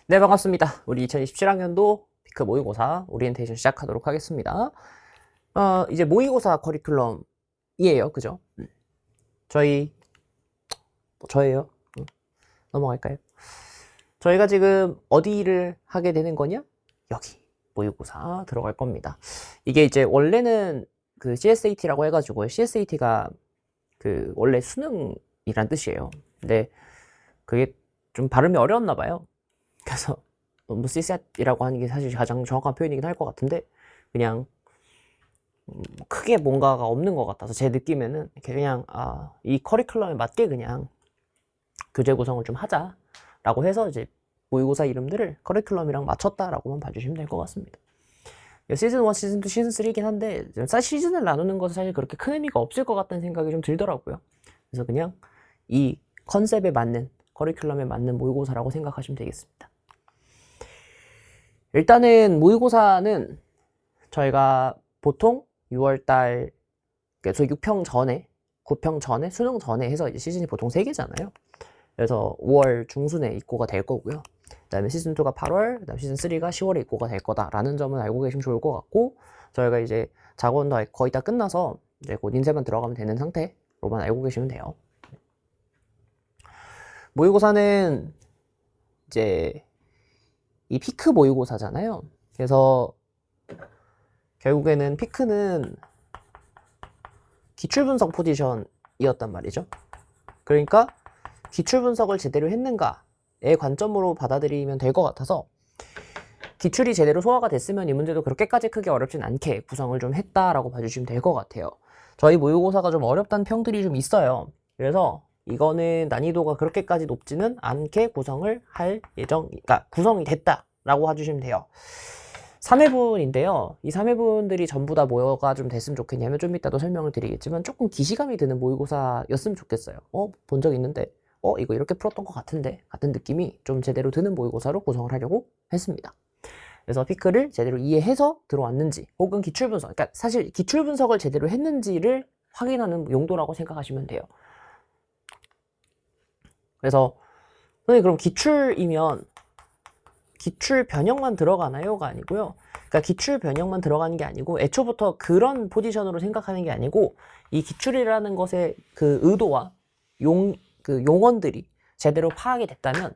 네, 반갑습니다. 우리 2027학년도 피크 모의고사 오리엔테이션 시작하도록 하겠습니다. 이제 모의고사 커리큘럼이에요. 그죠? 저예요. 넘어갈까요? 저희가 지금 어디를 하게 되는 거냐? 여기 모의고사 들어갈 겁니다. 이게 이제 원래는 그 CSAT라고 해가지고 CSAT가 그 원래 수능이란 뜻이에요. 근데 그게 좀 발음이 어려웠나 봐요. 그래서 뭐 CSAT이라고 하는 게 사실 가장 정확한 표현이긴 할 것 같은데 그냥 크게 뭔가가 없는 것 같아서 제 느낌에는 그냥 이 커리큘럼에 맞게 그냥 교재 구성을 좀 하자라고 해서 이제 모의고사 이름들을 커리큘럼이랑 맞췄다라고만 봐주시면 될 것 같습니다. 시즌 1, 시즌 2, 시즌 3이긴 한데 사실 시즌을 나누는 것은 사실 그렇게 큰 의미가 없을 것 같다는 생각이 좀 들더라고요. 그래서 그냥 이 컨셉에 맞는 커리큘럼에 맞는 모의고사라고 생각하시면 되겠습니다. 일단은 모의고사는 저희가 보통 6월달, 그래서 6평 전에, 9평 전에, 수능 전에 해서 이제 시즌이 보통 3개잖아요. 그래서 5월 중순에 입고가 될 거고요. 그 다음에 시즌2가 8월, 그 다음에 시즌3가 10월에 입고가 될 거다라는 점은 알고 계시면 좋을 것 같고, 저희가 이제 작업도 거의 다 끝나서 이제 곧 인쇄만 들어가면 되는 상태로만 알고 계시면 돼요. 모의고사는 이제 이 피크 모의고사잖아요. 그래서 결국에는 피크는 기출분석 포지션이었단 말이죠. 그러니까 기출분석을 제대로 했는가의 관점으로 받아들이면 될 것 같아서 기출이 제대로 소화가 됐으면 이 문제도 그렇게까지 크게 어렵진 않게 구성을 좀 했다라고 봐주시면 될 것 같아요. 저희 모의고사가 좀 어렵다는 평들이 좀 있어요. 그래서 이거는 난이도가 그렇게까지 높지는 않게 구성을 할 그러니까 구성이 됐다라고 해주시면 돼요. 3회분인데요. 이 3회분들이 전부 다 뭐가 좀 됐으면 좋겠냐면 좀 이따도 설명을 드리겠지만 조금 기시감이 드는 모의고사였으면 좋겠어요. 본 적 있는데 이거 이렇게 풀었던 것 같은데 같은 느낌이 좀 제대로 드는 모의고사로 구성을 하려고 했습니다. 그래서 피크를 제대로 이해해서 들어왔는지 혹은 기출분석, 그러니까 사실 기출분석을 제대로 했는지를 확인하는 용도라고 생각하시면 돼요. 그래서 선생님 그럼 기출이면 기출 변형만 들어가나요?가 아니고요. 그러니까 기출 변형만 들어가는 게 아니고 애초부터 그런 포지션으로 생각하는 게 아니고 이 기출이라는 것의 그 의도와 그 용언들이 제대로 파악이 됐다면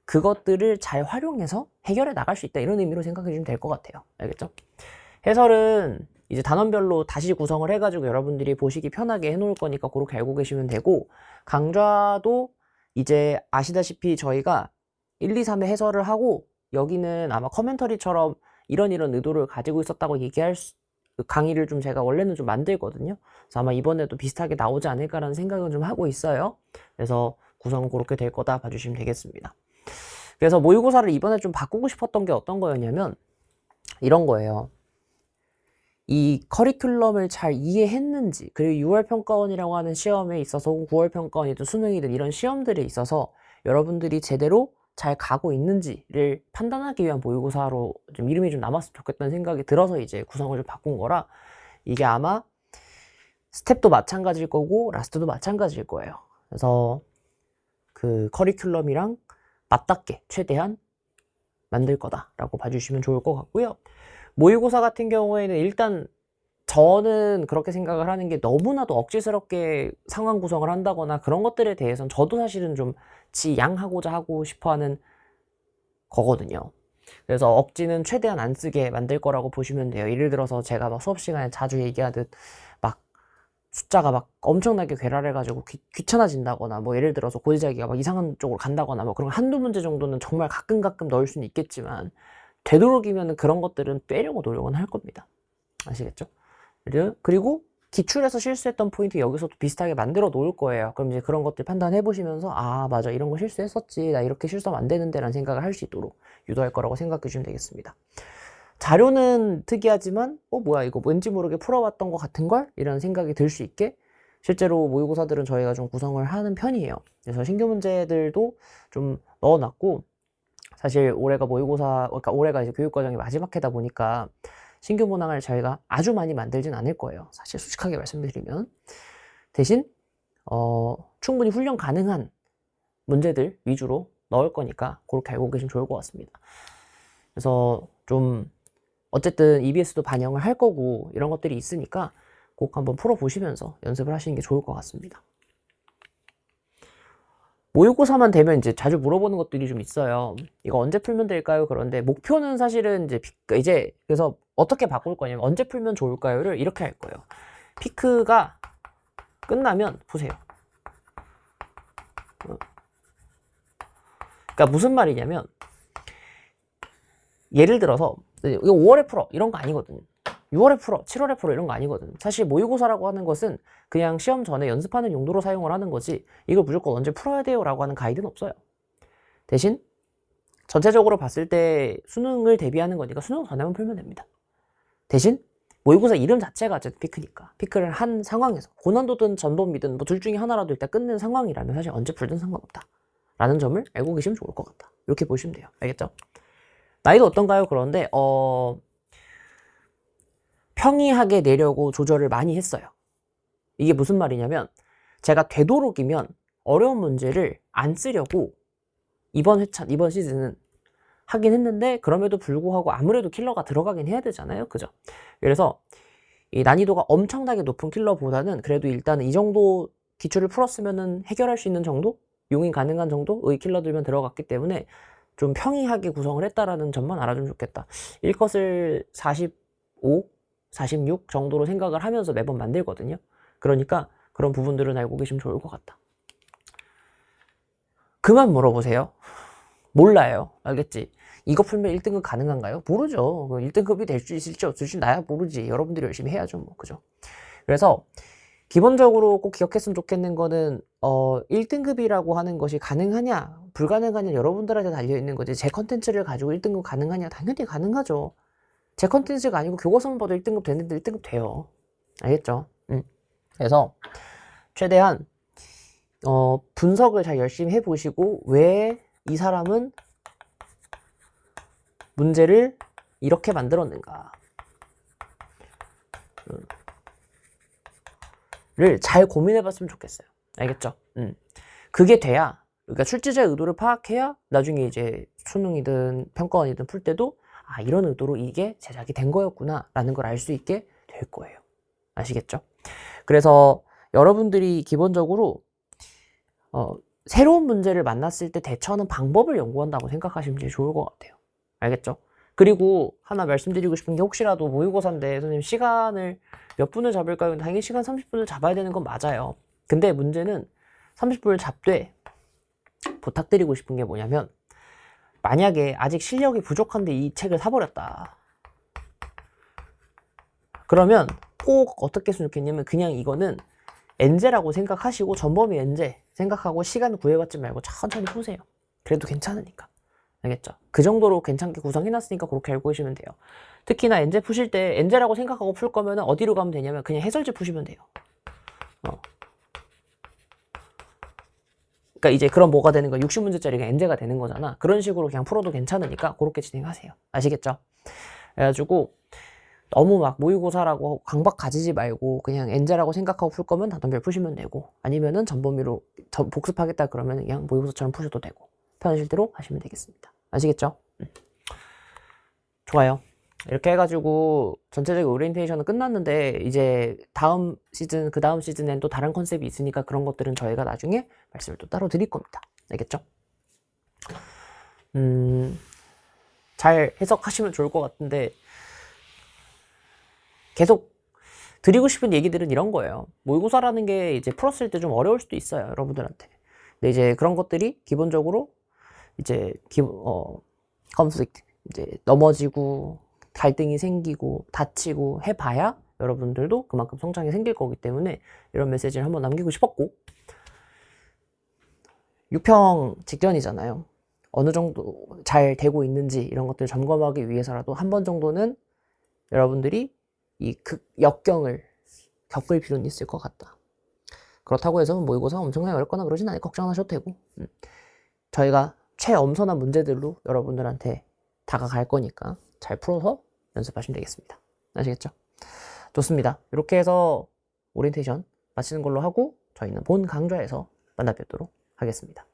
그것들을 잘 활용해서 해결해 나갈 수 있다 이런 의미로 생각해 주시면 될 것 같아요. 알겠죠? 해설은 이제 단원별로 다시 구성을 해가지고 여러분들이 보시기 편하게 해놓을 거니까 그렇게 알고 계시면 되고 강좌도 이제 아시다시피 저희가 1, 2, 3회 해설을 하고 여기는 아마 커멘터리처럼 이런 의도를 가지고 있었다고 얘기할 강의를 좀 제가 원래는 좀 만들거든요. 그래서 아마 이번에도 비슷하게 나오지 않을까라는 생각은 좀 하고 있어요. 그래서 구성은 그렇게 될 거다 봐주시면 되겠습니다. 그래서 모의고사를 이번에 좀 바꾸고 싶었던 게 어떤 거였냐면 이런 거예요. 이 커리큘럼을 잘 이해했는지 그리고 6월 평가원이라고 하는 시험에 있어서 9월 평가원이든 수능이든 이런 시험들에 있어서 여러분들이 제대로 잘 가고 있는지를 판단하기 위한 모의고사로 좀 이름이 좀 남았으면 좋겠다는 생각이 들어서 이제 구성을 좀 바꾼 거라 이게 아마 스텝도 마찬가지일 거고 라스트도 마찬가지일 거예요. 그래서 그 커리큘럼이랑 맞닿게 최대한 만들 거다라고 봐주시면 좋을 것 같고요. 모의고사 같은 경우에는 일단 저는 그렇게 생각을 하는 게 너무나도 억지스럽게 상황 구성을 한다거나 그런 것들에 대해서는 저도 사실은 좀 지양하고자 하고 싶어 하는 거거든요. 그래서 억지는 최대한 안 쓰게 만들 거라고 보시면 돼요. 예를 들어서 제가 막 수업 시간에 자주 얘기하듯 막 숫자가 막 엄청나게 괴랄해가지고 귀찮아진다거나 뭐 예를 들어서 고지자기가 막 이상한 쪽으로 간다거나 뭐 그런 한두 문제 정도는 정말 가끔 넣을 수는 있겠지만 되도록이면 그런 것들은 빼려고 노력은 할 겁니다. 아시겠죠? 그리고 기출에서 실수했던 포인트 여기서도 비슷하게 만들어 놓을 거예요. 그럼 이제 그런 것들 판단해 보시면서 맞아 이런 거 실수했었지 나 이렇게 실수하면 안 되는데 라는 생각을 할 수 있도록 유도할 거라고 생각해 주시면 되겠습니다. 자료는 특이하지만 뭐야 이거 왠지 모르게 풀어왔던 것 같은걸? 이런 생각이 들 수 있게 실제로 모의고사들은 저희가 좀 구성을 하는 편이에요. 그래서 신규 문제들도 좀 넣어놨고 사실 올해가 모의고사 그러니까 올해가 이제 교육과정이 마지막 해다 보니까 신규 문항을 저희가 아주 많이 만들진 않을 거예요. 사실 솔직하게 말씀드리면 대신 충분히 훈련 가능한 문제들 위주로 넣을 거니까 그렇게 알고 계시면 좋을 것 같습니다. 그래서 좀 어쨌든 EBS도 반영을 할 거고 이런 것들이 있으니까 꼭 한번 풀어보시면서 연습을 하시는 게 좋을 것 같습니다. 모의고사만 되면 이제 자주 물어보는 것들이 좀 있어요. 이거 언제 풀면 될까요? 그런데 목표는 사실은 이제 그래서 어떻게 바꿀 거냐면 언제 풀면 좋을까요를 이렇게 할 거예요. 피크가 끝나면 푸세요. 그러니까 무슨 말이냐면 예를 들어서 이거 5월에 풀어 이런 거 아니거든요. 6월에 풀어, 7월에 풀어 이런 거 아니거든. 사실 모의고사라고 하는 것은 그냥 시험 전에 연습하는 용도로 사용을 하는 거지 이걸 무조건 언제 풀어야 돼요 라고 하는 가이드는 없어요. 대신 전체적으로 봤을 때 수능을 대비하는 거니까 수능 전에만 풀면 됩니다. 대신 모의고사 이름 자체가 어쨌든 피크니까 피크를 한 상황에서 고난도든 전범이든 뭐 둘 중에 하나라도 일단 끝낸 상황이라면 사실 언제 풀든 상관없다 라는 점을 알고 계시면 좋을 것 같다. 이렇게 보시면 돼요. 알겠죠? 나이도 어떤가요? 그런데 평이하게 내려고 조절을 많이 했어요. 이게 무슨 말이냐면 제가 되도록이면 어려운 문제를 안 쓰려고 이번 시즌은 하긴 했는데 그럼에도 불구하고 아무래도 킬러가 들어가긴 해야 되잖아요. 그죠? 그래서 이 난이도가 엄청나게 높은 킬러보다는 그래도 일단은 이 정도 기출을 풀었으면은 해결할 수 있는 정도? 용인 가능한 정도의 킬러들만 들어갔기 때문에 좀 평이하게 구성을 했다라는 점만 알아주면 좋겠다. 1컷을 45, 46 정도로 생각을 하면서 매번 만들거든요. 그러니까 그런 부분들은 알고 계시면 좋을 것 같다. 그만 물어보세요. 몰라요. 알겠지? 이거 풀면 1등급 가능한가요? 모르죠. 1등급이 될 수 있을지 없을지 나야 모르지. 여러분들이 열심히 해야죠. 뭐 그죠? 그래서 기본적으로 꼭 기억했으면 좋겠는 거는 1등급이라고 하는 것이 가능하냐 불가능하냐 여러분들한테 달려있는 거지. 제 컨텐츠를 가지고 1등급 가능하냐? 당연히 가능하죠. 제 컨텐츠가 아니고 교과서만 봐도 1등급 되는데 1등급 돼요. 알겠죠? 그래서 최대한 분석을 잘 열심히 해보시고 왜 이 사람은 문제를 이렇게 만들었는가 를 잘 고민해봤으면 좋겠어요. 알겠죠? 그게 돼야 그러니까 출제자의 의도를 파악해야 나중에 이제 수능이든 평가원이든 풀 때도 아 이런 의도로 이게 제작이 된 거였구나 라는 걸 알 수 있게 될 거예요. 아시겠죠? 그래서 여러분들이 기본적으로 새로운 문제를 만났을 때 대처하는 방법을 연구한다고 생각하시면 제일 좋을 것 같아요. 알겠죠? 그리고 하나 말씀드리고 싶은 게 혹시라도 모의고사인데 선생님 시간을 몇 분을 잡을까요? 당연히 시간 30분을 잡아야 되는 건 맞아요. 근데 문제는 30분을 잡되 부탁드리고 싶은 게 뭐냐면 만약에 아직 실력이 부족한데 이 책을 사버렸다. 그러면 꼭 어떻게 했으면 좋겠냐면 그냥 이거는 엔제라고 생각하시고 전범위 엔제 생각하고 시간 구애받지 말고 천천히 푸세요. 그래도 괜찮으니까. 알겠죠? 그 정도로 괜찮게 구성해놨으니까 그렇게 알고 계시면 돼요. 특히나 엔제 푸실 때 엔제라고 생각하고 풀 거면 어디로 가면 되냐면 그냥 해설지 푸시면 돼요. 그러니까 이제 그럼 뭐가 되는 거야? 60문제짜리가 엔제가 되는 거잖아. 그런 식으로 그냥 풀어도 괜찮으니까 그렇게 진행하세요. 아시겠죠? 그래가지고 너무 막 모의고사라고 강박 가지지 말고 그냥 엔제라고 생각하고 풀 거면 단원별 푸시면 되고 아니면은 전범위로 복습하겠다 그러면 그냥 모의고사처럼 푸셔도 되고 편하실 대로 하시면 되겠습니다. 아시겠죠? 좋아요. 이렇게 해가지고 전체적인 오리엔테이션은 끝났는데 이제 다음 시즌 그 다음 시즌엔 또 다른 컨셉이 있으니까 그런 것들은 저희가 나중에 말씀을 또 따로 드릴 겁니다. 알겠죠? 잘 해석하시면 좋을 것 같은데 계속 드리고 싶은 얘기들은 이런 거예요. 모의고사라는 게 이제 풀었을 때 좀 어려울 수도 있어요, 여러분들한테. 근데 이제 그런 것들이 기본적으로 이제 컨플릭트 이제 넘어지고 갈등이 생기고 다치고 해봐야 여러분들도 그만큼 성장이 생길 거기 때문에 이런 메시지를 한번 남기고 싶었고 6평 직전이잖아요. 어느 정도 잘 되고 있는지 이런 것들을 점검하기 위해서라도 한 번 정도는 여러분들이 이 역경을 겪을 필요는 있을 것 같다. 그렇다고 해서 모의고사 엄청나게 어렵거나 그러진 않아요. 걱정 안 하셔도 되고 저희가 최엄선한 문제들로 여러분들한테 다가갈 거니까 잘 풀어서 연습하시면 되겠습니다. 아시겠죠? 좋습니다. 이렇게 해서 오리엔테이션 마치는 걸로 하고 저희는 본 강좌에서 만나 뵙도록 하겠습니다.